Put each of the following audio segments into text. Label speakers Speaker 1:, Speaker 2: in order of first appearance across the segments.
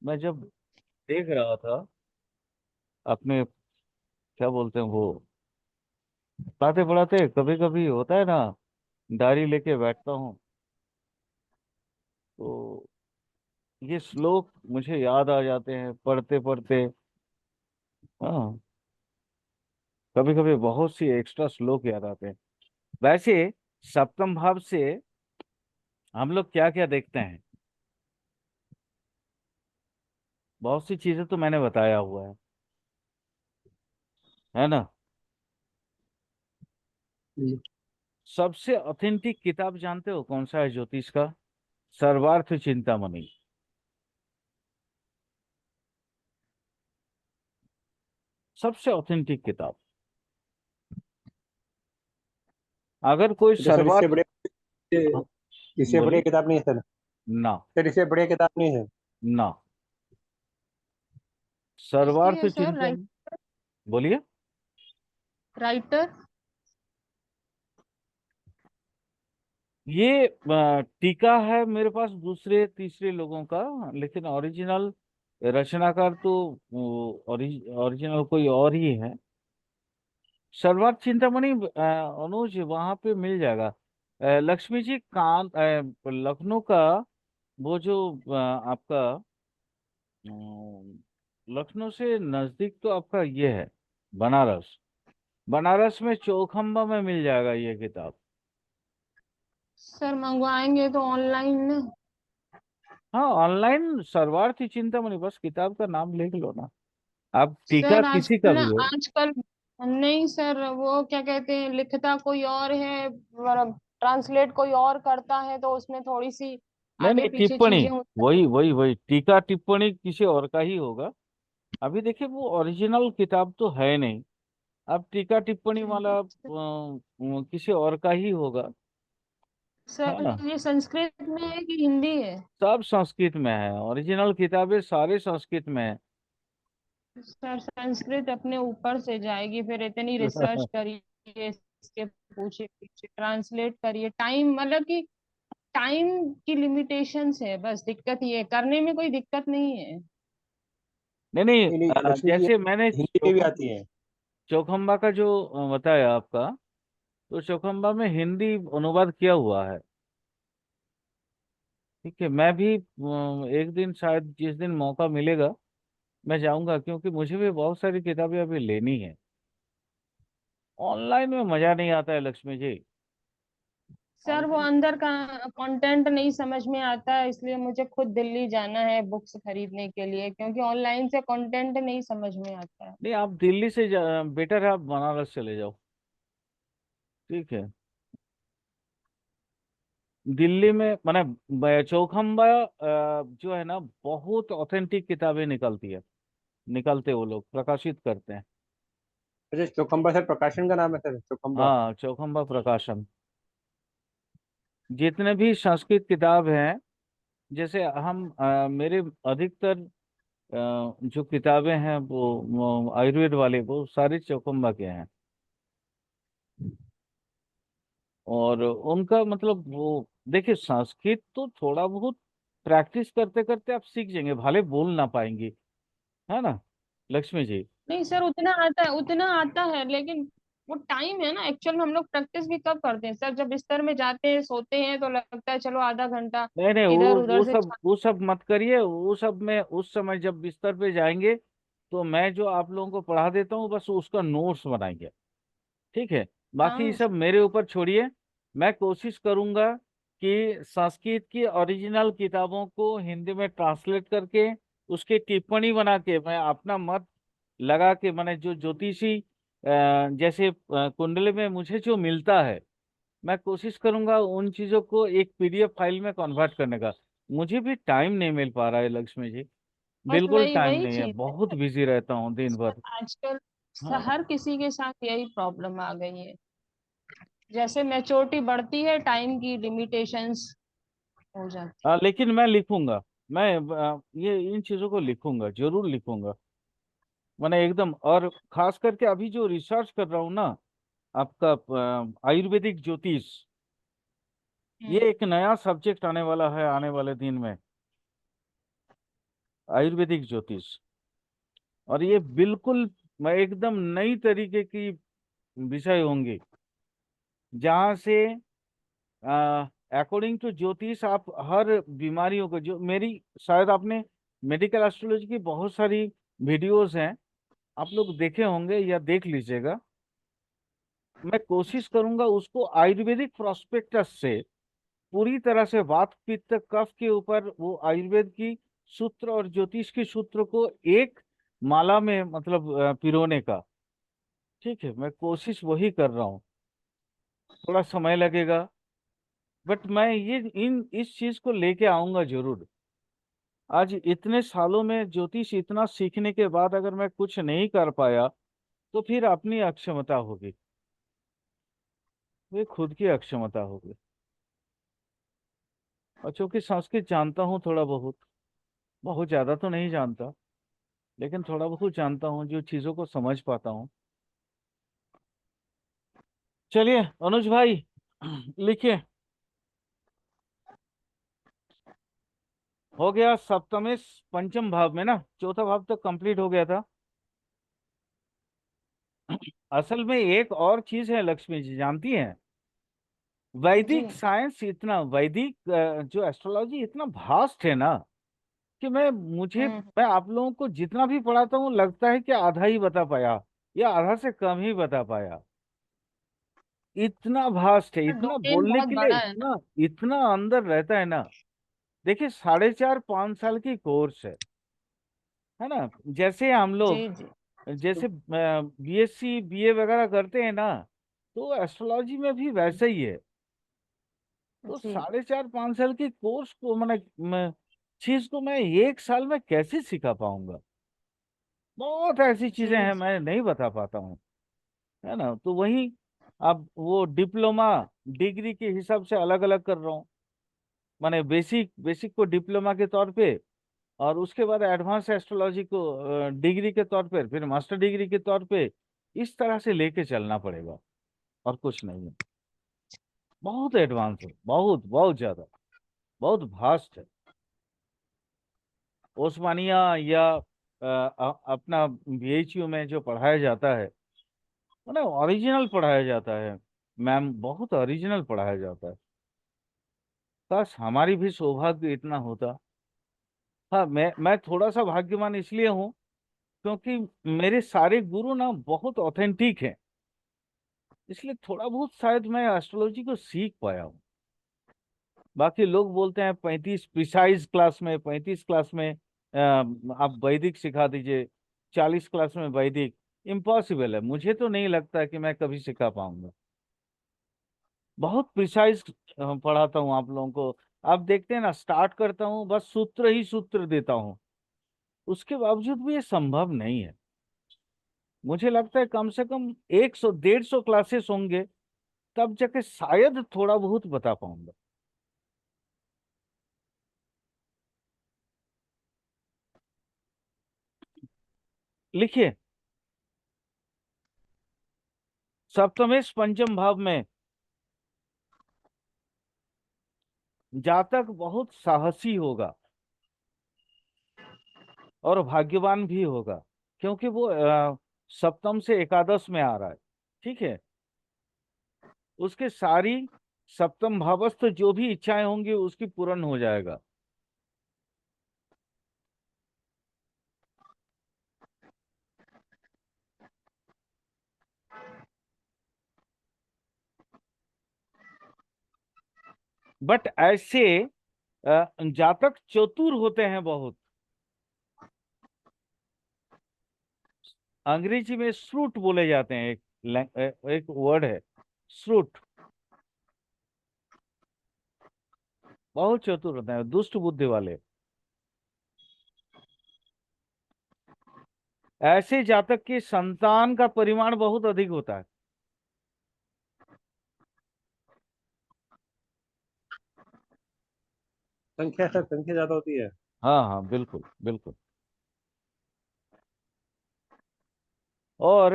Speaker 1: मैं जब देख रहा था अपने, क्या बोलते हैं वो, पढ़ाते पढ़ाते कभी कभी होता है ना, डायरी लेके बैठता हूँ तो ये श्लोक मुझे याद आ जाते हैं पढ़ते पढ़ते। हाँ, कभी कभी बहुत सी एक्स्ट्रा श्लोक याद आते हैं। वैसे सप्तम भाव से हम लोग क्या क्या देखते हैं? बहुत सी चीजें तो मैंने बताया हुआ है ना।
Speaker 2: हम्म।
Speaker 1: सबसे ऑथेंटिक किताब जानते हो कौन सा है ज्योतिष का? सर्वार्थ चिंतामणि। सबसे ऑथेंटिक किताब। अगर कोई
Speaker 2: तो सर इससे
Speaker 1: सर्वार्थ।
Speaker 2: बड़े,
Speaker 1: हाँ,
Speaker 2: इससे बड़ी
Speaker 1: बोलिए।
Speaker 2: किताब नहीं है सर?
Speaker 1: ना।
Speaker 2: सर इससे बड़ी किताब नहीं है?
Speaker 1: ना।
Speaker 2: किसकी
Speaker 1: सर्वार्थ
Speaker 2: है सर?
Speaker 1: चिंतन। बोलिए।
Speaker 2: राइटर?
Speaker 1: ये टीका है मेरे पास दूसरे तीसरे लोगों का, लेकिन ओरिजिनल रचनाकार तो ओरिजिनल कोई और ही है। सर्वार्थ चिंतामणि अनुज वहां पे मिल जाएगा। लक्ष्मी जी कान लखनऊ का वो जो आपका लखनऊ से नजदीक तो आपका ये है बनारस। बनारस में चौखंबा में मिल जाएगा ये किताब।
Speaker 2: सर मंगवाएंगे तो ऑनलाइन ना?
Speaker 1: हाँ, ऑनलाइन सर्वार्थ चिंतामणि, बस किताब का नाम लिख लो ना। आप टीका
Speaker 2: सर
Speaker 1: किसी का
Speaker 2: आजकल ना,
Speaker 1: भी हो।
Speaker 2: आजकल नहीं सर, वो क्या कहते हैं, लिखता कोई और है, मतलब ट्रांसलेट कोई और करता है, तो उसमें थोड़ी सी
Speaker 1: नहीं
Speaker 2: आगे
Speaker 1: नहीं,
Speaker 2: पीछे
Speaker 1: टिप्पणी।
Speaker 2: चीजें होती
Speaker 1: वही वही वही टीका टिप्पणी किसी और का ही होगा। अभी देखिए वो ओरिजिनल किताब तो है नहीं। अब टीका टिप्पणी वाला
Speaker 2: हैं।
Speaker 1: किसी और का ही होगा। है
Speaker 2: सर
Speaker 1: ना।
Speaker 2: ये संस्कृत में है कि हिंदी है?
Speaker 1: सब संस्कृत में है, ओरिजिनल किताबें सारे संस्कृत में है।
Speaker 2: सर संस्कृत अपने ऊपर से जाएगी, फिर इतनी रिसर्च करिए, इसके पूछे पीछे ट्रांसलेट करिए, टाइम मतलब कि टाइम की लिमिटेशंस है, बस दिक्कत ये है। करने में कोई दिक्कत नहीं है।
Speaker 1: नहीं नहीं,
Speaker 2: नहीं नहीं लक्ष्मी जी,
Speaker 1: जैसे मैंने
Speaker 2: हिंदी में भी आती है।
Speaker 1: चौखंबा का जो बताया आपका, तो चौखंबा में हिंदी अनुवाद किया हुआ है। ठीक है, मैं भी एक दिन शायद जिस दिन मौका मिलेगा मैं जाऊंगा, क्योंकि मुझे भी बहुत सारी किताबें अभी लेनी है। ऑनलाइन में मजा नहीं आता है लक्ष्मी जी।
Speaker 2: सर वो
Speaker 1: ऑनलाइन।
Speaker 2: अंदर का कंटेंट नहीं समझ में आता है, इसलिए मुझे खुद दिल्ली जाना है बुक्स खरीदने के लिए, क्योंकि ऑनलाइन से कंटेंट नहीं समझ में आता है।
Speaker 1: नहीं, आप दिल्ली से बेटर है आप बनारस चले जाओ। ठीक है। दिल्ली में माने चौखंबा जो है ना, बहुत ऑथेंटिक किताबें निकलती है। निकलते वो लोग प्रकाशित करते हैं।
Speaker 2: अच्छा, चौकम्बा सर प्रकाशन का नाम है सर, चौकम्बा?
Speaker 1: हाँ, चौखंबा प्रकाशन। जितने भी संस्कृत किताब हैं, जैसे हम मेरे अधिकतर जो किताबें हैं वो आयुर्वेद वाले वो सारे चौखंबा के हैं। और उनका मतलब वो, देखिए संस्कृत तो थोड़ा बहुत प्रैक्टिस करते करते आप सीख जाएंगे, भले बोल ना पाएंगे। है ना लक्ष्मी जी।
Speaker 2: नहीं सर, उतना आता है, उतना आता है, लेकिन वो टाइम है ना, एक्चुअल में हम लोग प्रैक्टिस भी कब करते हैं सर? जब बिस्तर में जाते हैं, सोते हैं, तो लगता है चलो आधा घंटा
Speaker 1: नहीं नहीं,
Speaker 2: इधर
Speaker 1: वो
Speaker 2: उधर
Speaker 1: वो
Speaker 2: से
Speaker 1: सब वो सब मत करिए। वो सब में उस समय जब बिस्तर पे जाएंगे तो मैं जो आप लोगों को पढ़ा देता हूँ बस उसका नोट्स बनाएंगे। ठीक है। बाकी ये
Speaker 2: हाँ
Speaker 1: सब मेरे ऊपर छोड़िए। मैं कोशिश करूंगा कि संस्कृत की ओरिजिनल किताबों को हिंदी में ट्रांसलेट करके उसकी टिप्पणी बना के मैं अपना मत लगा के, मैंने जो ज्योतिषी जैसे कुंडली में मुझे जो मिलता है, मैं कोशिश करूंगा उन चीजों को एक पीडीएफ फाइल में कन्वर्ट करने का। मुझे भी टाइम नहीं मिल पा रहा है लक्ष्मी जी।
Speaker 2: बस
Speaker 1: बिल्कुल
Speaker 2: वही
Speaker 1: टाइम
Speaker 2: वही
Speaker 1: नहीं है,
Speaker 2: चीज
Speaker 1: बहुत
Speaker 2: है।
Speaker 1: बिजी रहता हूँ दिन
Speaker 2: सर
Speaker 1: भर।
Speaker 2: आजकल
Speaker 1: हाँ।
Speaker 2: हर किसी के साथ यही प्रॉब्लम आ गई है। जैसे मैच्योरिटी बढ़ती है, टाइम की लिमिटेशंस हो जाती
Speaker 1: लेकिन मैं लिखूंगा। मैं ये इन चीजों को लिखूंगा, जरूर लिखूंगा। मैंने एकदम, और खास करके अभी जो रिसर्च कर रहा हूँ ना, आपका आयुर्वेदिक ज्योतिष,
Speaker 2: है।
Speaker 1: ये एक नया सब्जेक्ट आने वाला है आने वाले दिन में। आयुर्वेदिक ज्योतिष। और ये बिल्कुल एकदम नई तरीके की विषय होंगे, जहां से अकॉर्डिंग टू ज्योतिष आप हर बीमारियों को, जो मेरी, शायद आपने मेडिकल एस्ट्रोलॉजी की बहुत सारी वीडियोस हैं, आप लोग देखे होंगे या देख लीजिएगा। मैं कोशिश करूंगा उसको आयुर्वेदिक प्रोस्पेक्टस से पूरी तरह से वात पित्त कफ के ऊपर वो आयुर्वेद की सूत्र और ज्योतिष की सूत्र को एक माला में मतलब पिरोने का। ठीक है, मैं कोशिश वही कर रहा हूँ, थोड़ा समय लगेगा, बट मैं ये इन इस चीज को लेके आऊंगा जरूर। आज इतने सालों में ज्योतिष इतना सीखने के बाद अगर मैं कुछ नहीं कर पाया, तो फिर अपनी अक्षमता होगी, ये खुद की अक्षमता होगी। और चूंकि संस्कृत जानता हूँ थोड़ा बहुत, बहुत ज्यादा तो नहीं जानता, लेकिन थोड़ा बहुत जानता हूँ, जो चीजों को समझ पाता हूँ। चलिए अनुज भाई, लिखिए। हो गया सप्तमेश पंचम भाव में ना, चौथा भाव तक कंप्लीट हो गया था। असल में एक और चीज है लक्ष्मी जी, जानती हैं,
Speaker 2: जी।
Speaker 1: वैदिक साइंस इतना, वैदिक जो एस्ट्रोलॉजी इतना भास्ट है ना, कि
Speaker 2: हम्म।
Speaker 1: मैं आप लोगों को जितना भी पढ़ाता हूँ लगता है कि आधा ही बता पाया, या आधा से कम ही बता पाया। इतना भास्ट है, इतना
Speaker 2: डोमेन
Speaker 1: बोलने
Speaker 2: बहुत
Speaker 1: के लिए,
Speaker 2: बड़ा है ना।
Speaker 1: इतना इतना अंदर रहता है ना। देखिए 4.5 5 साल की कोर्स है ना। जैसे हम
Speaker 2: जी
Speaker 1: लोग,
Speaker 2: जी
Speaker 1: जैसे बीएससी बीए वगैरह करते हैं ना, तो एस्ट्रोलॉजी में भी वैसे ही है। तो
Speaker 2: जी
Speaker 1: 4.5 5 साल की कोर्स को चीज को मैं 1 साल में कैसे सिखा पाऊंगा? बहुत ऐसी
Speaker 2: जी
Speaker 1: चीजें हैं
Speaker 2: जी।
Speaker 1: मैं नहीं बता पाता हूँ, है ना। तो वही, अब वो डिप्लोमा डिग्री के हिसाब से अलग अलग कर रहा हूँ। माने बेसिक बेसिक को डिप्लोमा के तौर पे, और उसके बाद एडवांस एस्ट्रोलॉजी को डिग्री के तौर पे, फिर मास्टर डिग्री के तौर पे, इस तरह से लेके चलना पड़ेगा, और कुछ नहीं है। बहुत एडवांस है, बहुत बहुत ज्यादा, बहुत भास्ट है। ओस्मानिया या अपना बीएचयू में जो पढ़ाया जाता है, मतलब ओरिजिनल पढ़ाया जाता है मैम, बहुत ओरिजिनल पढ़ाया जाता है। बस हमारी भी सौभाग्य इतना होता। हाँ, मैं थोड़ा सा भाग्यवान इसलिए हूँ, क्योंकि मेरे सारे गुरु ना बहुत ऑथेंटिक हैं, इसलिए थोड़ा बहुत शायद मैं एस्ट्रोलॉजी को सीख पाया हूँ। बाकी लोग बोलते हैं 35 प्रिसाइज क्लास में, 35 क्लास में आप वैदिक सिखा दीजिए, 40 क्लास में वैदिक। इम्पॉसिबल है, मुझे तो नहीं लगता कि मैं कभी सिखा पाऊंगा। बहुत प्रिसाइज पढ़ाता हूँ आप लोगों को। आप देखते हैं ना, स्टार्ट करता हूँ बस सूत्र ही सूत्र देता हूँ, उसके बावजूद भी ये संभव नहीं है। मुझे लगता है कम से कम 100 150 क्लासेस होंगे, तब जाके शायद थोड़ा बहुत बता पाऊंगा। लिखिए, सप्तमेश पंचम भाव में जातक बहुत साहसी होगा और भाग्यवान भी होगा, क्योंकि वो सप्तम से एकादश में आ रहा है। ठीक है, उसके सारी सप्तम भावस्थ जो भी इच्छाएं होंगी उसकी पूर्ण हो जाएगा। बट ऐसे जातक चतुर होते हैं बहुत। अंग्रेजी में श्रूट बोले जाते हैं, एक वर्ड है श्रूट। बहुत चतुर होते हैं, दुष्ट बुद्धि वाले। ऐसे जातक की संतान का परिमाण बहुत अधिक होता है।
Speaker 3: संख्या ज्यादा होती है।
Speaker 1: हाँ हाँ, बिल्कुल बिल्कुल। और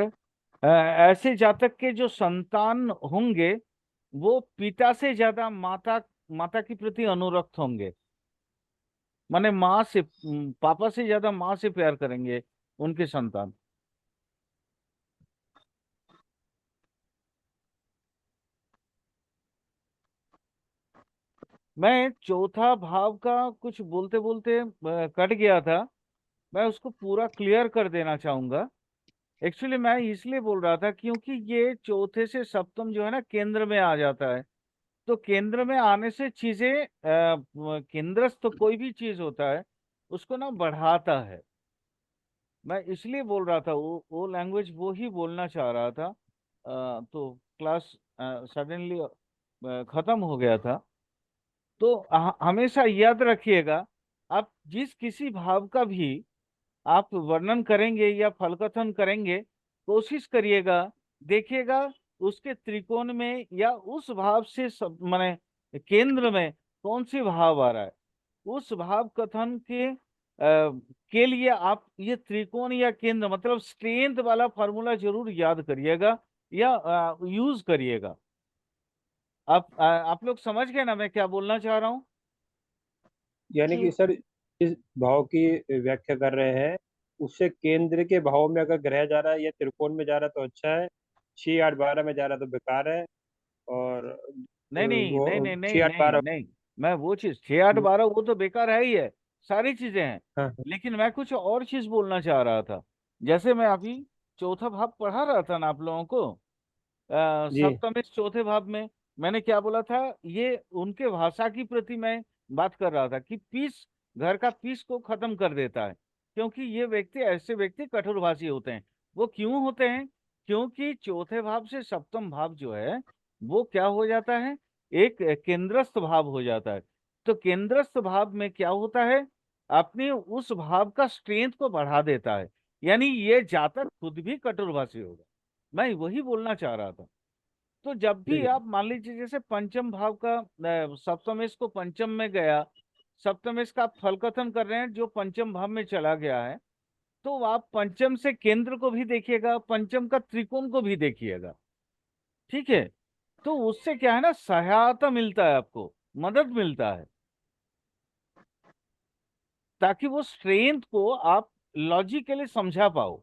Speaker 1: ऐसे जातक के जो संतान होंगे, वो पिता से ज्यादा माता माता के प्रति अनुरक्त होंगे। माने माँ से, पापा से ज्यादा माँ से प्यार करेंगे उनके संतान। मैं चौथा भाव का कुछ बोलते बोलते कट गया था, मैं उसको पूरा क्लियर कर देना चाहूंगा। एक्चुअली मैं इसलिए बोल रहा था क्योंकि ये चौथे से सप्तम जो है ना केंद्र में आ जाता है। तो केंद्र में आने से चीजें केंद्रस्थ तो कोई भी चीज होता है उसको ना बढ़ाता है। मैं इसलिए बोल रहा था, वो लैंग्वेज वो ही बोलना चाह रहा था। तो क्लास सडनली खत्म हो गया था। तो हमेशा याद रखिएगा, आप जिस किसी भाव का भी आप वर्णन करेंगे या फलकथन करेंगे, कोशिश करिएगा, देखिएगा उसके त्रिकोण में या उस भाव से सब माने केंद्र में कौन सी भाव आ रहा है। उस भाव कथन के लिए आप ये त्रिकोण या केंद्र मतलब स्ट्रेंथ वाला फॉर्मूला जरूर याद करिएगा या यूज करिएगा। आप लोग समझ गए ना मैं क्या बोलना चाह रहा हूँ?
Speaker 3: यानी
Speaker 2: जी
Speaker 3: कि सर इस भाव की व्याख्या कर रहे हैं, उससे केंद्र के भाव में अगर ग्रह जा रहा है या त्रिकोण में जा रहा है तो अच्छा है, 6 8 12 में जा रहा है तो बेकार है। और
Speaker 1: नहीं नहीं नहीं
Speaker 3: वो
Speaker 1: नहीं नहीं
Speaker 3: 6 8 12।
Speaker 1: नहीं नहीं, मैं वो चीज 6 8 12 वो तो बेकार है ही है, सारी चीजें हैं।
Speaker 3: हाँ हाँ,
Speaker 1: लेकिन मैं कुछ और चीज बोलना चाह रहा था। जैसे मैं अभी चौथा भाव पढ़ा रहा था ना आप लोगों को,
Speaker 3: जी
Speaker 1: सप्तम इस चौथे भाव में मैंने क्या बोला था, ये उनके भाषा की प्रति मैं बात कर रहा था कि पीस, घर का पीस को खत्म कर देता है। क्योंकि ये व्यक्ति, ऐसे व्यक्ति कठोरभाषी होते हैं। वो क्यों होते हैं? क्योंकि चौथे भाव से सप्तम भाव जो है वो क्या हो जाता है, एक केंद्रस्थ भाव हो जाता है। तो केंद्रस्थ भाव में क्या होता है, अपने उस भाव का स्ट्रेंथ को बढ़ा देता है। यानी ये जातक खुद भी कठोरभाषी होगा। मैं वही बोलना चाह रहा था। तो जब भी
Speaker 3: जी
Speaker 1: आप मान लीजिए जैसे पंचम भाव का सप्तमेश को पंचम में गया, सप्तमेश का आप फलकथन कर रहे हैं जो पंचम भाव में चला गया है, तो आप पंचम से केंद्र को भी देखिएगा, पंचम का त्रिकोण को भी देखिएगा। ठीक है? तो उससे क्या है ना, सहायता मिलता है, आपको मदद मिलता है, ताकि वो स्ट्रेंथ को आप लॉजिकली समझा पाओ।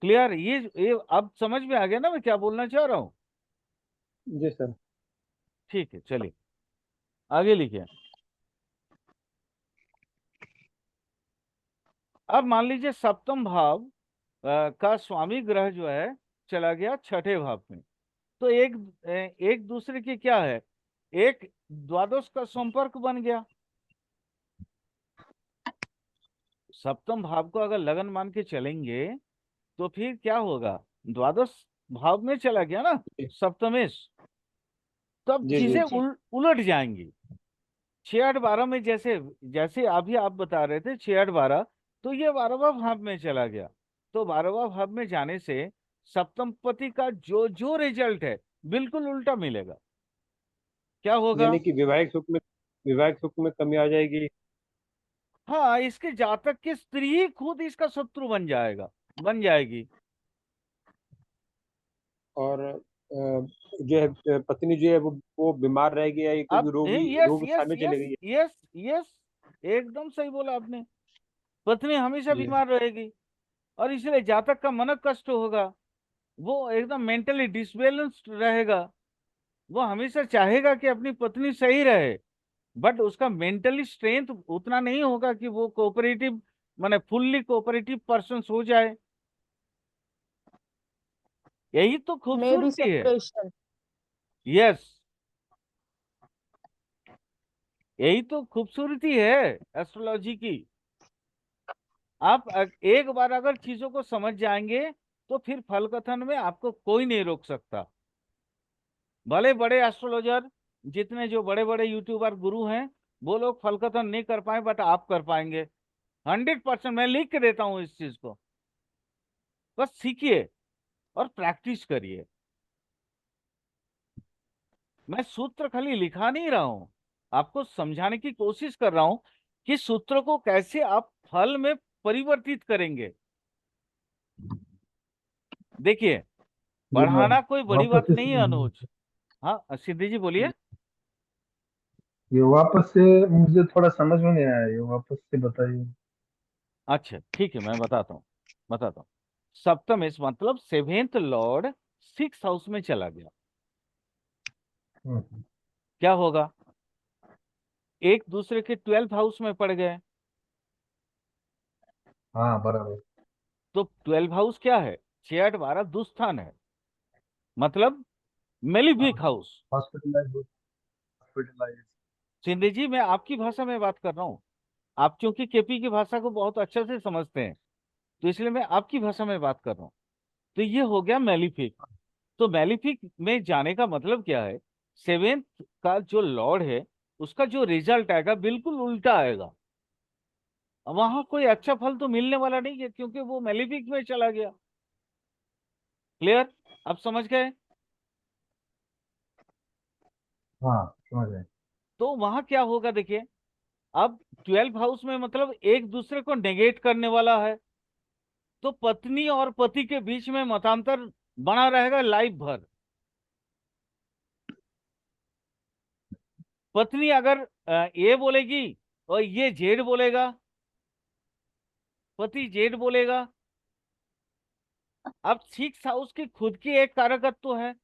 Speaker 1: क्लियर? ये अब समझ में आ गया ना मैं क्या बोलना चाह रहा हूँ?
Speaker 3: जी सर।
Speaker 1: ठीक है, चलिए आगे लिखिए। अब मान लीजिए सप्तम भाव का स्वामी ग्रह जो है चला गया छठे भाव में। तो एक दूसरे की क्या है, एक द्वादश का संपर्क बन गया। सप्तम भाव को अगर लगन मान के चलेंगे तो फिर क्या होगा, द्वादश भाव में चला गया ना सप्तमेश। तब
Speaker 3: जी जी
Speaker 1: चीजें
Speaker 2: जी
Speaker 1: उलट जाएंगी। 6 8 12 में जैसे जैसे अभी आप बता रहे थे 6 8 12, तो ये 12वां भाव में चला गया। तो 12वां भाव में जाने से सप्तम पति का जो जो रिजल्ट है बिल्कुल उल्टा मिलेगा। क्या होगा?
Speaker 3: यानी कि विवाहिक सुख में कमी आ जाएगी।
Speaker 1: हाँ, इसके जातक की स्त्री ही खुद इसका शत्रु बन जाएगा, बन जाएगी।
Speaker 3: और जो है पत्नी जो है वो बीमार रहेगी या कोई भी
Speaker 1: अब
Speaker 3: रोगी
Speaker 1: यस
Speaker 3: रोग स्थान
Speaker 1: यस
Speaker 3: में चली
Speaker 1: यस
Speaker 3: गई है।
Speaker 1: यस यस, एकदम सही बोला आपने। पत्नी हमेशा
Speaker 3: जी
Speaker 1: बीमार रहेगी और इसलिए जातक का मन कष्ट होगा। वो एकदम मेंटली डिसबैलेंस्ड रहेगा। वो हमेशा चाहेगा कि अपनी पत्नी सही रहे, बट उसका मेंटली स्ट्रेंथ उतना नहीं होगा कि वो कोऑपरेटिव माने फुल्ली कोऑपरेटिव पर्सन हो जाए। यही तो
Speaker 2: मे बी
Speaker 1: खूबसूरती है।
Speaker 2: सेपरेशन।
Speaker 1: यस, यही तो खूबसूरती है एस्ट्रोलॉजी की। आप एक बार अगर चीजों को समझ जाएंगे तो फिर फल कथन में आपको कोई नहीं रोक सकता। भले बड़े एस्ट्रोलॉजर, जितने जो बड़े बड़े यूट्यूबर गुरु हैं, वो लोग फल कथन नहीं कर पाए, बट आप कर पाएंगे। 100% मैं लिख के देता हूं इस चीज को। बस सीखिए और प्रैक्टिस करिए। मैं सूत्र खाली लिखा नहीं रहा हूं, आपको समझाने की कोशिश कर रहा हूं कि सूत्र को कैसे आप फल में परिवर्तित करेंगे। देखिए,
Speaker 4: जी हाँ,
Speaker 1: बढ़ाना कोई बड़ी बात
Speaker 4: वापस
Speaker 1: नहीं है अनुज। हाँ सिद्धि जी बोलिए।
Speaker 4: ये वापस से मुझे थोड़ा समझ में नहीं आया, ये वापस से बताइए।
Speaker 1: अच्छा ठीक है, मैं बताता हूँ। सप्तम इस मतलब सेवेंथ लॉर्ड सिक्स हाउस में चला गया,
Speaker 4: हम्म,
Speaker 1: क्या होगा? एक दूसरे के 12th हाउस में पड़ गए।
Speaker 4: हाँ बराबर।
Speaker 1: तो 12 हाउस क्या है? 6 8 12 दुस्थान है, मतलब malefic house.
Speaker 4: Hospitalise, hospitalise.
Speaker 1: Shinde ji, मैं आपकी भाषा में बात कर रहा हूँ। आप क्योंकि केपी की भाषा को बहुत अच्छे से समझते हैं, तो इसलिए मैं आपकी भाषा में बात कर रहा हूँ। तो ये हो गया मेलिफिक। तो मेलिफिक में जाने का मतलब क्या है? सेवेंथ का जो लॉर्ड है, उसका जो रिजल्ट आएगा बिल्कुल उल्टा आएगा। वहां कोई अच्छा फल तो मिलने वाला नहीं है, क्योंकि वो मेलिफिक में चला गया। क्लियर? आप समझ गए?
Speaker 4: हाँ समझ गए।
Speaker 1: तो वहां क्या होगा देखिए, अब 12 हाउस में मतलब एक दूसरे को नेगेट करने वाला है। तो पत्नी और पति के बीच में मतांतर बना रहेगा लाइफ भर। पत्नी अगर ए बोलेगी और ये जेड बोलेगा, पति जेड बोलेगा। अब सिक्स हाउस की खुद की एक कारकत्व है,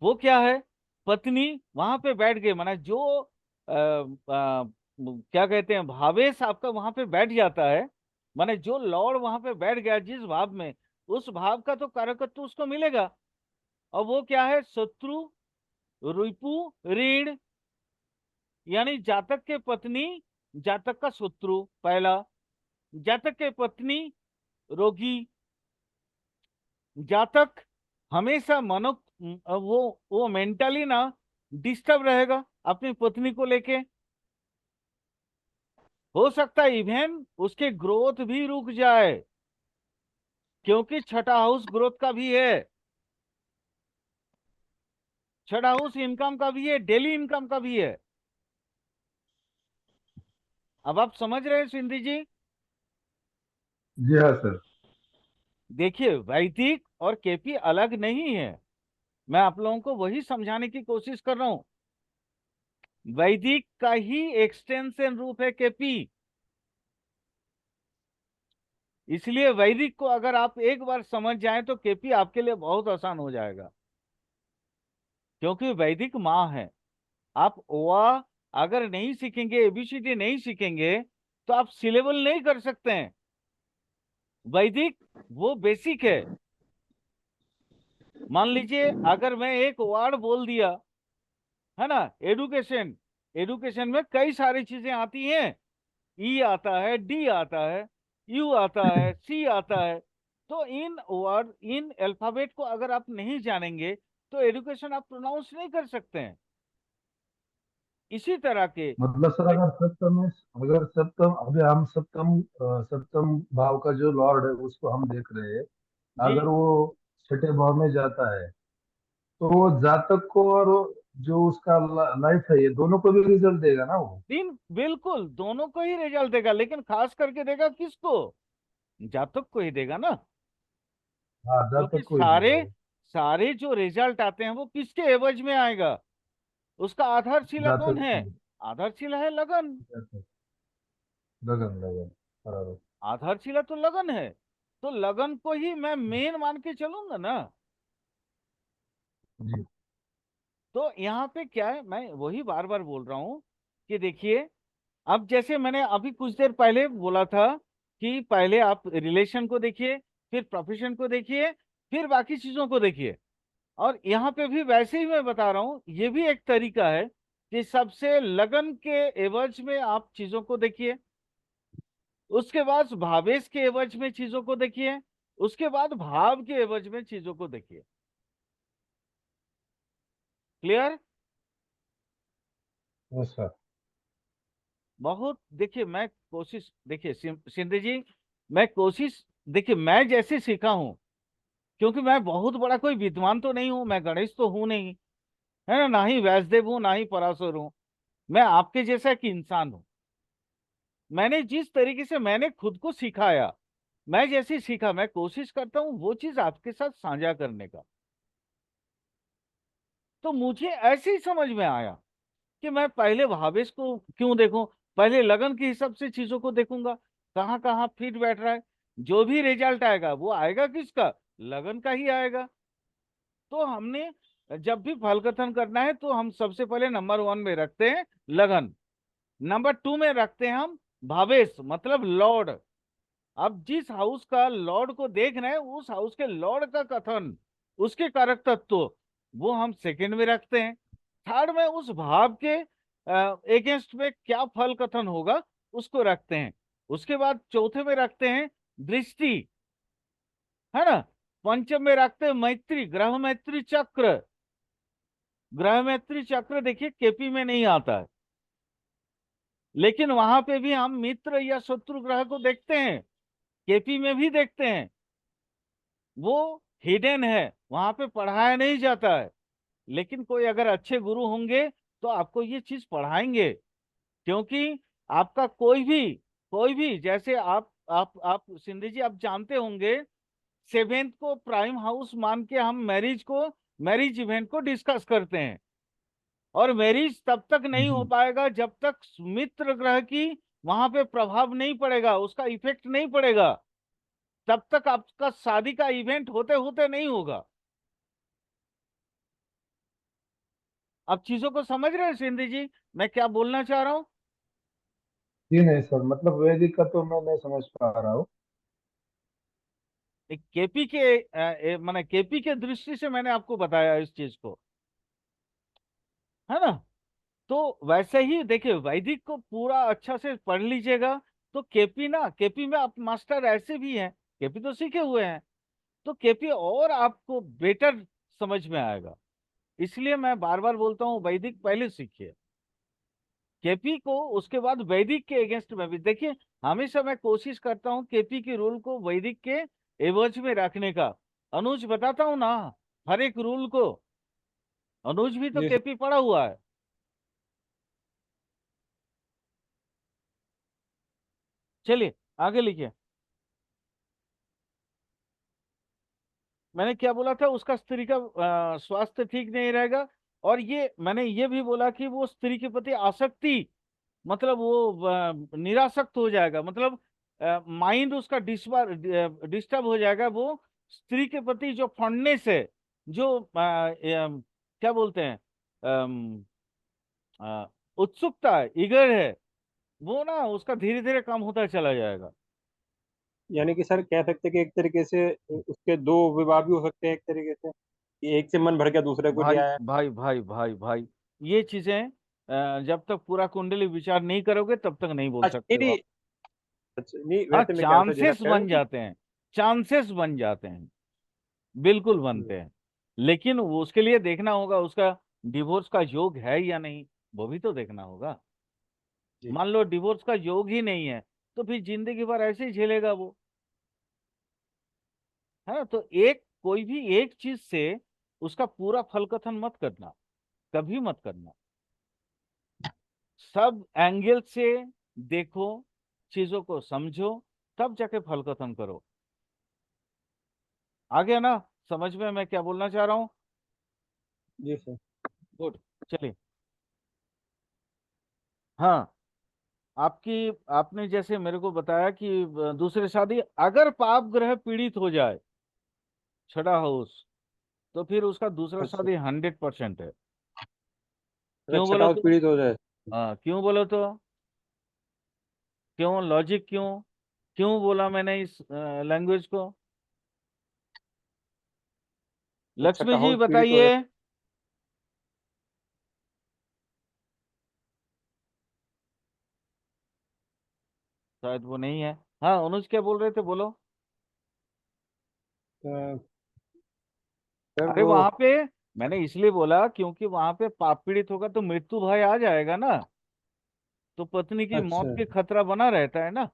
Speaker 1: वो क्या है? पत्नी वहां पे बैठ गई, माना जो क्या कहते हैं, भावेश आपका वहां पे बैठ जाता है। माने जो लॉर्ड वहां पे बैठ गया जिस भाव में, उस भाव का तो कारकत्व उसको मिलेगा। और वो क्या है? शत्रु, रिपु, ऋण। यानी जातक के पत्नी जातक का शत्रु पहला, जातक के पत्नी रोगी, जातक हमेशा मनो वो मेंटली ना डिस्टर्ब रहेगा अपनी पत्नी को लेके। हो सकता है इवन उसके ग्रोथ भी रुक जाए, क्योंकि छठा हाउस ग्रोथ का भी है, छठा हाउस इनकम का भी है, डेली इनकम का भी है। अब आप समझ रहे हैं सिंधी जी?
Speaker 4: जी हाँ सर।
Speaker 1: देखिए, वैदिक और केपी अलग नहीं है। मैं आप लोगों को वही समझाने की कोशिश कर रहा हूं। वैदिक का ही एक्सटेंशन रूप है केपी। इसलिए वैदिक को अगर आप एक बार समझ जाएं तो केपी आपके लिए बहुत आसान हो जाएगा, क्योंकि वैदिक माँ है। आप ओआ अगर नहीं सीखेंगे, एबीसीडी नहीं सीखेंगे, तो आप सिलेबल नहीं कर सकते हैं। वैदिक वो बेसिक है। मान लीजिए अगर मैं एक वर्ड बोल दिया, है ना, एडुकेशन। एडुकेशन में कई सारी चीजें आती हैं। ई आता है, डी आता है, यू आता है, सी आता है। तो इन वर्ड, इन अल्फाबेट को अगर आप नहीं जानेंगे, तो एडुकेशन आप प्रोनाउंस नहीं कर सकते हैं। इसी तरह के
Speaker 4: मतलब सर अगर सप्तम में, अगर सप्तम, अभी हम सप्तम सप्तम भाव का जो लॉर्ड है उसको हम देख रहे हैं,
Speaker 1: जी,
Speaker 4: अगर वो छठे भाव में जाता है तो वो जातक को और जो उसका लाइफ है, ये दोनों को भी रिजल्ट देगा ना वो।
Speaker 1: तीन बिल्कुल दोनों को ही रिजल्ट देगा, लेकिन खास करके देगा किसको? जातक को ही देगा ना।
Speaker 4: हाँ
Speaker 1: क्योंकि
Speaker 4: जातक को ही
Speaker 1: सारे
Speaker 4: देगा वो।
Speaker 1: सारे जो रिजल्ट आते हैं वो किसके एवज में आएगा? उसका आधारशिला कौन
Speaker 4: जातक
Speaker 1: है?
Speaker 4: को।
Speaker 1: आधारशिला है लगन।
Speaker 4: जातक, लगन लगन बराबर।
Speaker 1: आधारशिला तो लगन है। तो लगन को ही मैं मेन मान के चलूंगा ना।
Speaker 4: जी।
Speaker 1: तो यहाँ पे क्या है, मैं वही बार बार बोल रहा हूँ कि देखिए, अब जैसे मैंने अभी कुछ देर पहले बोला था कि पहले आप रिलेशन को देखिए, फिर प्रोफेशन को देखिए, फिर बाकी चीजों को देखिए। और यहाँ पे भी वैसे ही मैं बता रहा हूँ, ये भी एक तरीका है कि सबसे लगन के एवज में आप चीजों को देखिए, उसके बाद भावेश के एवज में चीजों को देखिए, उसके बाद भाव के एवज में चीजों को देखिए। क्लियर?
Speaker 4: Yes sir.
Speaker 1: बहुत देखिए, मैं कोशिश, देखिए शिंदे जी, मैं कोशिश, देखिए मैं जैसे सीखा हूं, क्योंकि मैं बहुत बड़ा कोई विद्वान तो नहीं हूं, मैं गणेश तो हूं नहीं, है ना, ना ही व्यासदेव हूं, ना ही पराशर हूं। मैं आपके जैसा एक इंसान हूं। मैंने जिस तरीके से मैंने खुद को सिखाया, मैं जैसे सीखा, मैं कोशिश करता हूं वो चीज आपके साथ साझा करने का। तो मुझे ऐसे ही समझ में आया कि मैं पहले भावेश को क्यों देखूं, पहले लगन के हिसाब से चीजों को देखूंगा, कहाँ कहाँ फिट बैठ रहा है। जो भी रिजल्ट आएगा वो आएगा किसका, लगन का ही आएगा। तो हमने जब भी फल कथन करना है तो हम सबसे पहले नंबर 1 में रखते हैं लगन, नंबर 2 में रखते हैं हम भावेश मतलब लॉर्ड। अब जिस हाउस का लॉर्ड को देख रहे हैं उस हाउस के लॉर्ड का कथन, उसके कारक तत्व, वो हम सेकंड में रखते हैं। थर्ड में उस भाव के अगेंस्ट में क्या फल कथन होगा उसको रखते हैं। उसके बाद चौथे में रखते हैं दृष्टि, है ना। पंचम में रखते हैं मैत्री, ग्रह मैत्री चक्र। ग्रह मैत्री चक्र देखिए केपी में नहीं आता है, लेकिन वहां पे भी हम मित्र या शत्रु ग्रह को देखते हैं, केपी में भी देखते हैं। वो हिडन है, वहां पे पढ़ाया नहीं जाता है, लेकिन कोई अगर अच्छे गुरु होंगे तो आपको ये चीज पढ़ाएंगे। क्योंकि आपका कोई भी जैसे आप सिंधी जी आप जानते होंगे, सेवेंथ को प्राइम हाउस मान के हम मैरिज इवेंट को डिस्कस करते हैं। और मैरिज तब तक नहीं हो
Speaker 4: जी
Speaker 1: पाएगा जब तक मित्र ग्रह की वहां पे प्रभाव नहीं पड़ेगा, उसका इफेक्ट नहीं पड़ेगा, तब तक आपका शादी का इवेंट होते होते नहीं होगा। आप चीजों को समझ रहे हैं सिंधी जी, मैं क्या बोलना चाह रहा हूँ।
Speaker 4: जी नहीं सर, मतलब वैदिक का तो मैं नहीं समझ पा रहा हूँ।
Speaker 1: केपी के माने केपी के दृष्टि से मैंने आपको बताया इस चीज को, है ना। तो वैसे ही देखिए वैदिक को पूरा अच्छा से पढ़ लीजिएगा, तो केपी में आप मास्टर ऐसे भी हैं, केपी तो सीखे हुए हैं, तो केपी और आपको बेटर समझ में आएगा। इसलिए मैं बार बार बोलता हूँ वैदिक पहले सीखिए, केपी को उसके बाद वैदिक के अगेंस्ट में भी देखिए। हमेशा मैं कोशिश करता हूँ केपी के रूल को वैदिक के एवज में रखने का। अनुज बताता हूँ ना हर एक रूल को, अनुज भी तो
Speaker 3: जी
Speaker 1: केपी पढ़ा हुआ है। चलिए आगे लिखिए। मैंने क्या बोला था, उसका स्त्री का स्वास्थ्य ठीक नहीं रहेगा। और ये मैंने ये भी बोला कि वो स्त्री के प्रति आसक्ति, मतलब वो निरासक्त हो जाएगा, मतलब माइंड उसका डिस्टर्ब हो जाएगा। वो स्त्री के प्रति जो फंडनेस है, जो क्या बोलते हैं, अम, उत्सुकता है, ईगर है, वो ना उसका धीरे धीरे कम होता चला जाएगा।
Speaker 3: यानी कि सर कह सकते हैं कि एक तरीके से उसके दो विवाह भी हो सकते हैं एक तरीके से, कि एक से मन भर गया दूसरे को ले
Speaker 1: भाई
Speaker 3: आया।
Speaker 1: भाई भाई भाई भाई, ये चीजें जब तक पूरा कुंडली विचार नहीं करोगे तब तक नहीं बोल
Speaker 3: अच्छा नहीं
Speaker 1: सकते हो
Speaker 3: नहीं।
Speaker 1: आप।
Speaker 3: अच्छा नहीं,
Speaker 1: हाँ
Speaker 3: वैसे मैं क्या पूछना
Speaker 1: चांसेस
Speaker 3: चाह रहा
Speaker 1: बन
Speaker 3: हूँ कि
Speaker 1: जाते हैं, चांसेस बन जाते हैं, बिल्कुल बनते हैं। लेकिन वो उसके लिए देखना होगा उसका डिवोर्स का योग है या नहीं, वो भी तो देखना होगा।
Speaker 3: जी
Speaker 1: मान लो डिवोर्स का योग ही नहीं है, तो फिर जिंदगी भर ऐसे ही झेलेगा वो, है ना। तो एक कोई भी एक चीज से उसका पूरा फल कथन मत करना, कभी मत करना। सब एंगल से देखो, चीजों को समझो, तब जाके फल कथन करो। आ गया ना समझ में मैं क्या बोलना चाह रहा हूँ।
Speaker 3: जी सर।
Speaker 1: गुड। चलिए। हाँ, आपकी आपने जैसे मेरे को बताया कि दूसरे शादी, अगर पाप ग्रह पीड़ित हो जाए, छठा हाउस, तो फिर उसका दूसरा
Speaker 3: अच्छा,
Speaker 1: शादी 100% है।
Speaker 3: अगर
Speaker 1: क्यों
Speaker 3: छठा
Speaker 1: बोलो
Speaker 3: हाउस
Speaker 1: तो,
Speaker 3: पीड़ित हो जाए।
Speaker 1: हाँ क्यों बोलो तो, क्यों, लॉजिक क्यों, क्यों बोला मैंने इस लैंग्वेज को।
Speaker 3: तो
Speaker 1: लक्ष्मी
Speaker 3: छठा
Speaker 1: जी
Speaker 3: हाउस पीड़ित हो जाए।
Speaker 1: बताइए। शायद वो नहीं है। हाँ अनुज क्या बोल रहे थे, बोलो।
Speaker 3: सर
Speaker 1: अरे
Speaker 3: वो।
Speaker 1: वहां पे मैंने इसलिए बोला क्योंकि वहां पे पाप पीड़ित होगा तो मृत्यु भय आ जाएगा ना, तो पत्नी की मौत
Speaker 3: अच्छा
Speaker 1: के खतरा बना रहता है ना।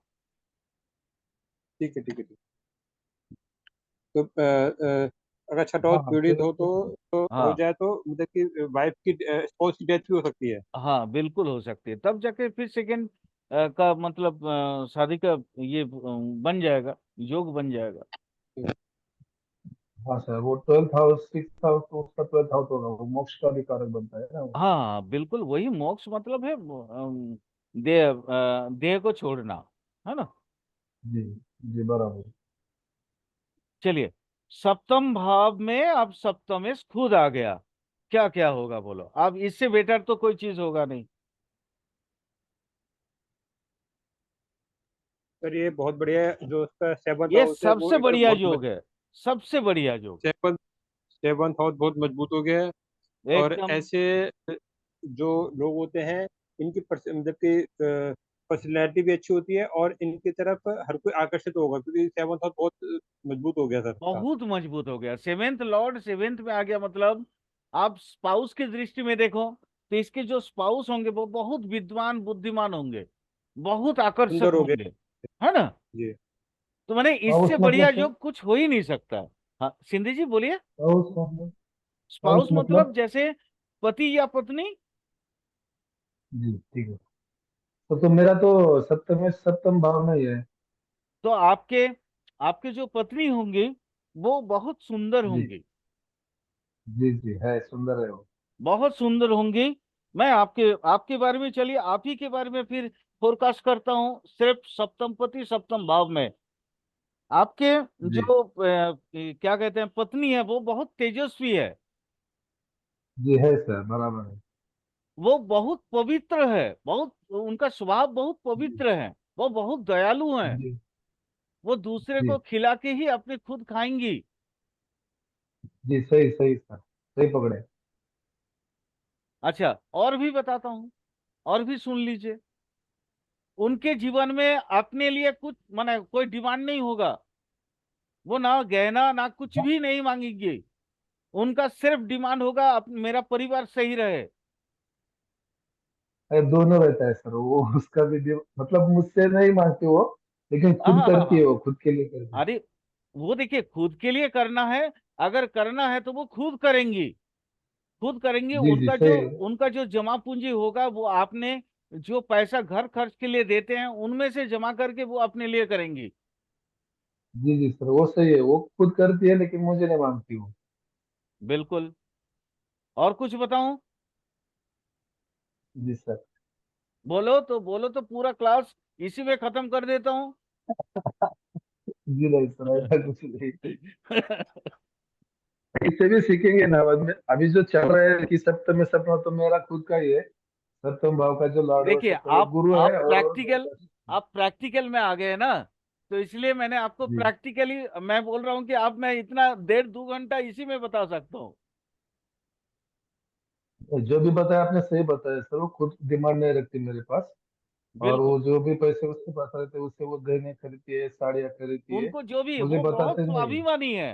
Speaker 3: ठीक है ठीक है ठीक। तो अगर छठा हाउस
Speaker 4: हाँ
Speaker 3: पीड़ित हो तो हो
Speaker 1: हाँ
Speaker 3: जाए तो मतलब कि वाइफ की स्पाउस की डेथ भी हो सकती है।
Speaker 1: हाँ बिल्कुल हो सकती है, तब जाके फिर सेकंड का मतलब शादी का ये बन जाएगा, योग बन जाएगा।
Speaker 4: हाँ सर, वो 12th हाउस 6th हाउस तो उसका 12th हाउस होगा, वो मोक्ष का भी कारक बनता है ना वो।
Speaker 1: हाँ बिल्कुल, वही मोक्ष मतलब है देह देह को छोड़ना, है ना।
Speaker 4: जी जी बराबर।
Speaker 1: चलिए, सप्तम भाव में अब सप्तमेश खुद आ गया, क्या क्या होगा बोलो। अब इससे बेटर तो कोई चीज होगा नहीं।
Speaker 3: सर ये बहुत बढ़िया है, जो उसका सेवंथ
Speaker 1: ये
Speaker 3: हाउस है वो
Speaker 1: सबसे
Speaker 3: एकदम
Speaker 1: बढ़िया
Speaker 3: बहुत
Speaker 1: योग है, सबसे बढ़िया योग।
Speaker 3: सेवंथ सेवंथ हाउस बहुत मजबूत हो गया है। और
Speaker 1: एकदम।
Speaker 3: ऐसे जो लोग होते हैं, इनकी मतलब कि पर्सनैलिटी भी अच्छी होती है, और इनकी तरफ हर कोई आकर्षित होगा, क्योंकि सेवंथ हाउस बहुत मजबूत हो गया सर का।
Speaker 1: बहुत मजबूत हो गया, सेवेंथ लॉर्ड सेवेंथ में आ गया, मतलब आप स्पाउस की दृष्टि में देखो तो इसके जो स्पाउस होंगे वो बहुत विद्वान बुद्धिमान होंगे, बहुत आकर्षक
Speaker 3: सुंदर हो गए।
Speaker 1: होंगे, है ना।
Speaker 3: जी।
Speaker 1: तो मैंने
Speaker 4: हाउस
Speaker 1: इससे बढ़िया
Speaker 4: मतलब सर?
Speaker 1: योग कुछ हो ही नहीं सकता। हाँ सिंधी जी बोलिए।
Speaker 4: हाउस मतलब? हाउस
Speaker 1: स्पाउस मतलब
Speaker 4: मतलब?
Speaker 1: जैसे पति या पत्नी।
Speaker 4: जी ठीक है। तो मेरा तो सप्तम में, सप्तम भाव में ही है।
Speaker 1: तो आपके आपके जो पत्नी होंगी वो बहुत सुंदर
Speaker 4: जी
Speaker 1: होंगी,
Speaker 4: जी जी है, सुंदर है वो।
Speaker 1: बहुत सुंदर होंगी। मैं आपके आपके बारे में, चलिए आप ही के बारे में फिर फोरकास्ट करता हूँ, सिर्फ सप्तम पति सप्तम भाव में आपके
Speaker 4: जी
Speaker 1: जो क्या कहते हैं पत्नी है वो बहुत तेजस्वी है,
Speaker 4: जी है सर, बराबर है।
Speaker 1: वो बहुत पवित्र है, बहुत उनका स्वभाव बहुत
Speaker 4: जी
Speaker 1: पवित्र है, वो बहुत दयालु हैं,
Speaker 4: जी
Speaker 1: वो दूसरे को
Speaker 4: जी
Speaker 1: खिला के ही अपने खुद खाएंगी।
Speaker 4: जी सही सही सर, सही पकड़े।
Speaker 1: अच्छा, और भी बताता हूँ, और भी सुन लीजिए। उनके जीवन में अपने लिए कुछ माने कोई डिमांड नहीं होगा, वो ना गहना ना कुछ भी नहीं मांगेंगे, उनका सिर्फ डिमांड होगा मेरा परिवार सही रहे।
Speaker 4: अरे दोनों रहता है सर वो, उसका भी मतलब मुझसे नहीं मांगती वो, लेकिन खुद करती है,
Speaker 1: हाँ,
Speaker 4: वो खुद के लिए करती है।
Speaker 1: अरे वो देखिए खुद के लिए करना है, अगर करना है तो वो खुद करेंगी, खुद करेंगे।
Speaker 4: जी जी सही।
Speaker 1: उनका जो जमा पूंजी होगा वो आपने जो पैसा घर खर्च के लिए देते हैं उनमें से जमा करके वो अपने लिए करेंगी।
Speaker 4: जी जी सर, वो सही है, वो खुद करती है लेकिन मुझे नहीं मांगती वो।
Speaker 1: बिल्कुल। और कुछ बताऊं?
Speaker 4: जी सर।
Speaker 1: बोलो तो पूरा क्लास इसी में खत्म कर देता हूं।
Speaker 4: जी नहीं सर, ऐसा कुछ नहीं। इससे भी सीखेंगे ना बाद में। अभी जो चल रहा है कि सप्तम में सपना तो मेरा खुद का ही है। सप्तम भाव का जो लॉर्ड है वो
Speaker 1: देखिए
Speaker 4: सप्तम, वो गुरु है, और मेरे पास।
Speaker 1: आप प्रैक्टिकल में आ गए ना, तो इसलिए मैंने आपको
Speaker 4: जी,
Speaker 1: प्रैक्टिकली मैं बोल रहा हूँ कि अब मैं इतना 1.5 2 घंटा इसी में बता सकता हूँ।
Speaker 4: जो भी बताया आपने सही बताया सर, वो खुद डिमांड नहीं रखती मेरे पास। और
Speaker 1: बिल्कुल।
Speaker 4: वो जो भी पैसे उसके पास रहते हैं उससे वो गहने खरीदती है, साड़ियाँ खरीदती है।
Speaker 1: उनको जो भी,
Speaker 4: मुझे
Speaker 1: वो बहुत
Speaker 4: बताते नहीं है।
Speaker 1: स्वाभिमानी है।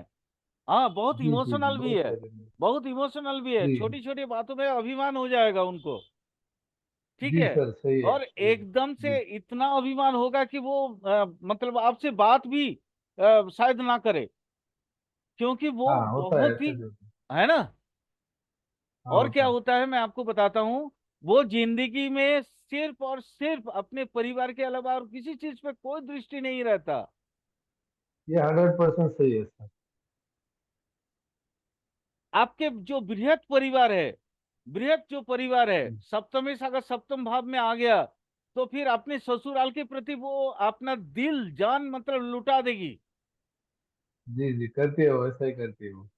Speaker 1: हाँ, बहुत
Speaker 4: जी जी जी
Speaker 1: इमोशनल भी
Speaker 4: बहुत
Speaker 1: है,
Speaker 4: सही है।
Speaker 1: बहुत इमोशनल भी है,
Speaker 4: जी
Speaker 1: छोटी छोटी बातों में अभिमान हो जाएगा उनको। ठीक
Speaker 4: जी
Speaker 1: है।
Speaker 4: सर सही है
Speaker 1: और
Speaker 4: सही है।
Speaker 1: एकदम से
Speaker 4: जी
Speaker 1: इतना अभिमान होगा कि वो मतलब आपसे बात भी शायद ना करे, क्योंकि वो
Speaker 4: हाँ होता है,
Speaker 1: बहुत ही,
Speaker 4: ऐसे भी होता है।
Speaker 1: है ना।
Speaker 4: हाँ
Speaker 1: और क्या
Speaker 4: होता है।
Speaker 1: होता है मैं आपको बताता हूँ, वो जिंदगी में सिर्फ और सिर्फ अपने परिवार के अलावा और किसी चीज पे कोई दृष्टि नहीं रहता।
Speaker 4: ये 100% सही है सर।
Speaker 1: आपके जो बृहत परिवार है, बृहत जो परिवार है, सप्तमी से अगर सप्तम भाव में आ गया तो फिर अपने ससुराल के प्रति वो अपना दिल जान मतलब लुटा देगी।
Speaker 4: जी जी करती है वो, ऐसा ही करती है वो।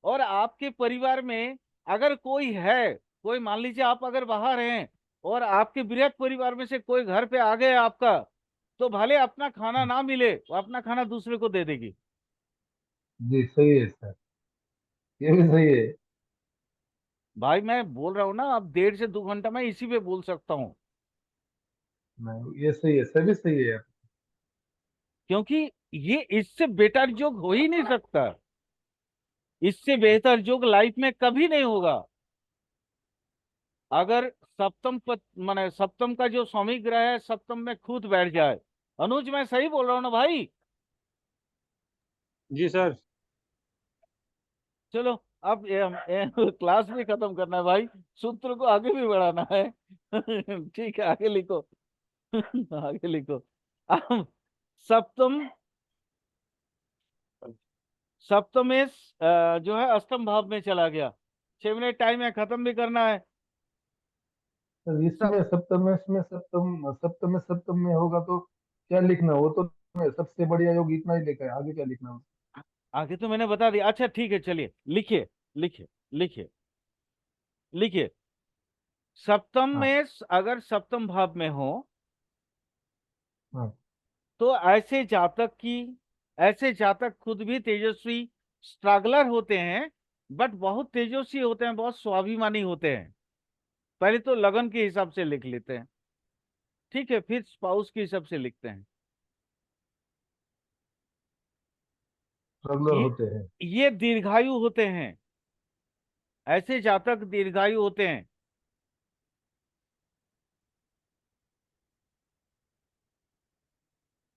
Speaker 1: और आपके परिवार में अगर कोई है, कोई मान लीजिए आप अगर बाहर हैं और आपके बृहत परिवार में से कोई घर पे आ गए आपका, तो भले अपना खाना ना मिले वो अपना खाना दूसरे को दे देगी।
Speaker 4: जी सही है सर, ये भी सही है।
Speaker 1: भाई मैं बोल रहा हूँ ना, अब 1.5 से 2 घंटा मैं इसी पे बोल सकता हूँ,
Speaker 4: नहीं ये सही है, सभी सही है।
Speaker 1: क्योंकि ये इससे बेटर जोक हो ही नहीं सकता, इससे बेहतर जोक लाइफ में कभी नहीं होगा। अगर सप्तम पद माने सप्तम का जो स्वामी ग्रह है सप्तम में खुद बैठ जाए। अनुज मैं सही बोल रहा हूँ ना भाई?
Speaker 3: जी सर।
Speaker 1: चलो, अब क्लास भी खत्म करना है भाई, सूत्र को आगे भी बढ़ाना है। ठीक है, आगे लिखो। आगे लिखो। अब सप्तम सप्तमेश जो है अष्टम भाव में चला गया। 6 मिनट टाइम है, खत्म भी करना है।
Speaker 4: तो
Speaker 1: सब
Speaker 4: इसमें सप्तम में होगा तो क्या लिखना, वो तो सबसे बढ़िया योग इतना ही लिखा है, आगे क्या लिखना?
Speaker 1: आगे तो मैंने बता दिया। अच्छा ठीक है, चलिए लिखिए लिखिए लिखिए लिखिए। सप्तम
Speaker 4: हाँ
Speaker 1: में अगर सप्तम भाव में हो
Speaker 4: हाँ।
Speaker 1: तो ऐसे जातक खुद भी तेजस्वी स्ट्रगलर होते हैं, बट बहुत तेजस्वी होते हैं, बहुत स्वाभिमानी होते हैं। पहले तो लगन के हिसाब से लिख लेते हैं, ठीक है, फिर स्पाउस के हिसाब से लिखते हैं।
Speaker 4: रेगुलर
Speaker 1: ये
Speaker 4: होते हैं।
Speaker 1: ये दीर्घायु होते हैं, ऐसे जातक दीर्घायु होते हैं।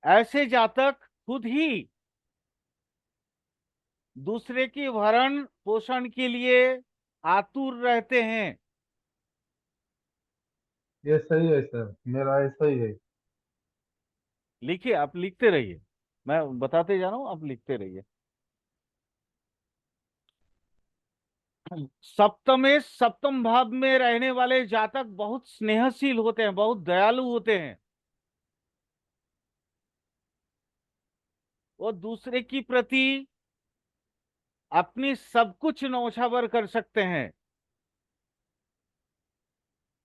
Speaker 1: ऐसे जातक खुद ही दूसरे की भरण पोषण के लिए आतुर रहते हैं।
Speaker 4: ये सही है सर, मेरा ऐसा ही है।
Speaker 1: लिखिए, आप लिखते रहिए, मैं बताते जा रहा हूं, आप लिखते रहिए। सप्तम भाव में रहने वाले जातक बहुत स्नेहशील होते हैं, बहुत दयालु होते हैं। वो दूसरे की प्रति अपनी सब कुछ न्यौछावर कर सकते हैं।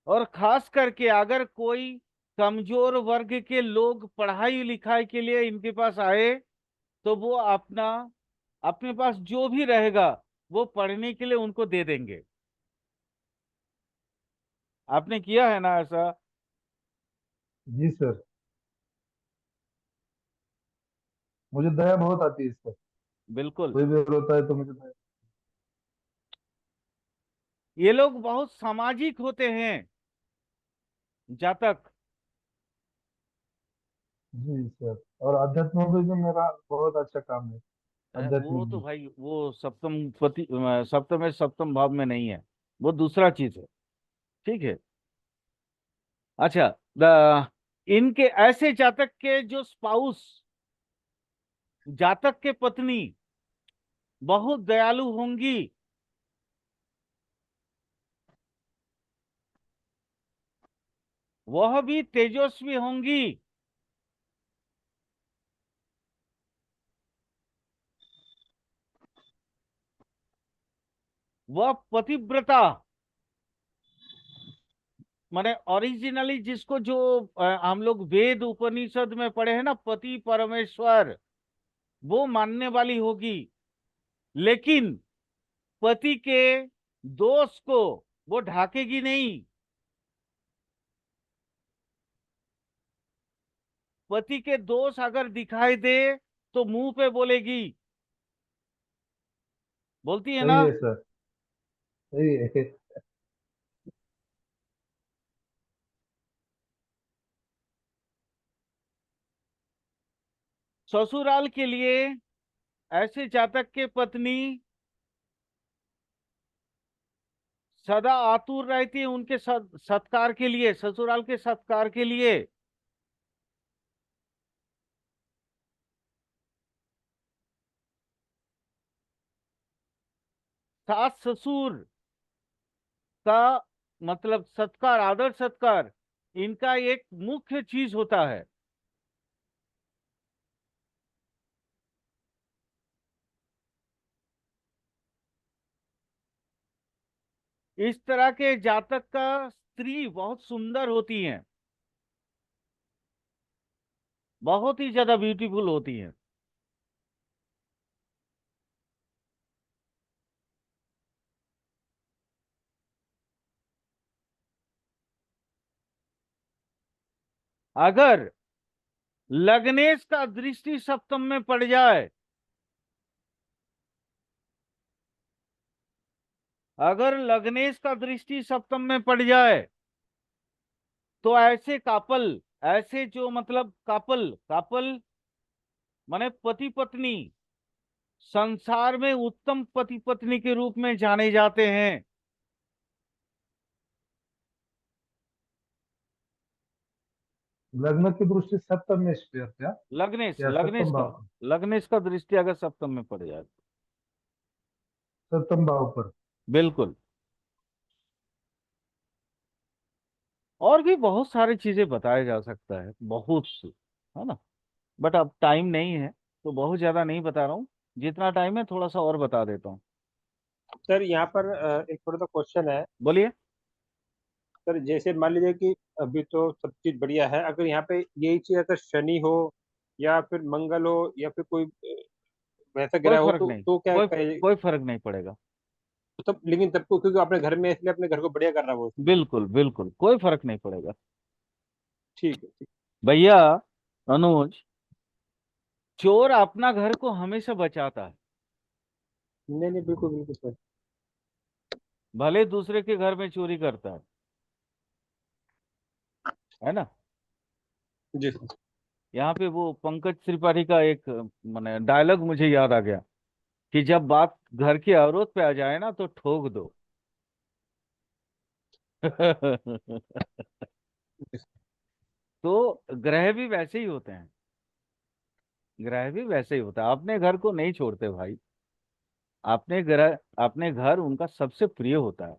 Speaker 1: और खास करके अगर कोई कमजोर वर्ग के लोग पढ़ाई लिखाई के लिए इनके पास आए, तो वो अपने पास जो भी रहेगा वो पढ़ने के लिए उनको दे देंगे। आपने किया है ना ऐसा?
Speaker 4: जी सर, मुझे दया बहुत आती है इस पर।
Speaker 1: बिल्कुल।
Speaker 4: कोई भी रोता है तो मुझे दया।
Speaker 1: ये लोग बहुत सामाजिक होते हैं, जातक।
Speaker 4: जी सर, और आध्यात्म में भी मेरा बहुत अच्छा काम है,
Speaker 1: वो
Speaker 4: आध्यात्मिक
Speaker 1: तो
Speaker 4: भी।
Speaker 1: भाई वो सप्तम में सप्तम भाव में नहीं है, वो दूसरा चीज है, ठीक है। अच्छा, इनके ऐसे जातक के जो स्पाउस, जातक के पत्नी बहुत दयालु होंगी, वह भी तेजस्वी होंगी, वह पतिव्रता, माने ओरिजिनली जिसको जो हम लोग वेद उपनिषद में पढ़े हैं ना, पति परमेश्वर, वो मानने वाली होगी। लेकिन पति के दोष को वो ढाकेगी नहीं। पति के दोष अगर दिखाई दे तो मुंह पे बोलेगी, बोलती है
Speaker 4: सही
Speaker 1: ना।
Speaker 4: है सर, सही है।
Speaker 1: ससुराल के लिए ऐसे जातक के पत्नी सदा आतुर रहती है उनके सत्कार के लिए, ससुराल के सत्कार के लिए। सास ससुर का मतलब सत्कार, आदर सत्कार, इनका एक मुख्य चीज होता है। इस तरह के जातक का स्त्री बहुत सुंदर होती हैं, बहुत ही ज्यादा ब्यूटीफुल होती हैं। अगर लग्नेश का दृष्टि सप्तम में पड़ जाए, अगर लग्नेश का दृष्टि सप्तम में पड़ जाए, तो ऐसे कापल, ऐसे जो मतलब कापल, कापल माने पति पत्नी, संसार में उत्तम पति पत्नी के रूप में जाने जाते हैं।
Speaker 4: लग्न की दृष्टि सप्तम में क्या?
Speaker 1: लग्नेश
Speaker 4: क्या
Speaker 1: लग्नेश
Speaker 4: सप्तम
Speaker 1: का
Speaker 4: भाव?
Speaker 1: लग्नेश का दृष्टि अगर सप्तम में पड़ जाए,
Speaker 4: सप्तम भाव पर।
Speaker 1: बिल्कुल। और भी बहुत सारी चीजें बताया जा सकता है, बहुत सी, है ना। बट अब टाइम नहीं है तो बहुत ज्यादा नहीं बता रहा हूँ, जितना टाइम है थोड़ा सा और बता देता हूँ।
Speaker 3: सर यहाँ पर एक थोड़ा सा क्वेश्चन है।
Speaker 1: बोलिए।
Speaker 3: सर जैसे मान लीजिए कि अभी तो सब चीज बढ़िया है, अगर यहाँ पे यही चीज अगर शनि हो या फिर मंगल हो या फिर कोई वैसा
Speaker 1: कोई
Speaker 3: ग्रह हो
Speaker 1: फर्क नहीं,
Speaker 3: तो क्या
Speaker 1: कोई
Speaker 3: कहे?
Speaker 1: कोई फर्क नहीं पड़ेगा।
Speaker 3: तब लेकिन तब को क्योंकि अपने घर में है, इसलिए अपने घर को बढ़िया कर रहा है वो।
Speaker 1: बिल्कुल बिल्कुल, कोई फर्क नहीं पड़ेगा।
Speaker 3: ठीक है, ठीक।
Speaker 1: भैया अनुज, चोर अपना घर को हमेशा बचाता है,
Speaker 3: नहीं नहीं, बिल्कुल बिल्कुल सर।
Speaker 1: भले दूसरे के घर में चोरी करता है ना।
Speaker 3: जी सर।
Speaker 1: यहाँ पे वो पंकज त्रिपाठी का एक माने डायलॉग मुझे याद आ गया कि जब बात घर की औरत पे आ जाए ना तो ठोक दो। तो ग्रह भी वैसे ही होते हैं, ग्रह भी वैसे ही होता है, अपने घर को नहीं छोड़ते भाई। अपने घर उनका सबसे प्रिय होता है।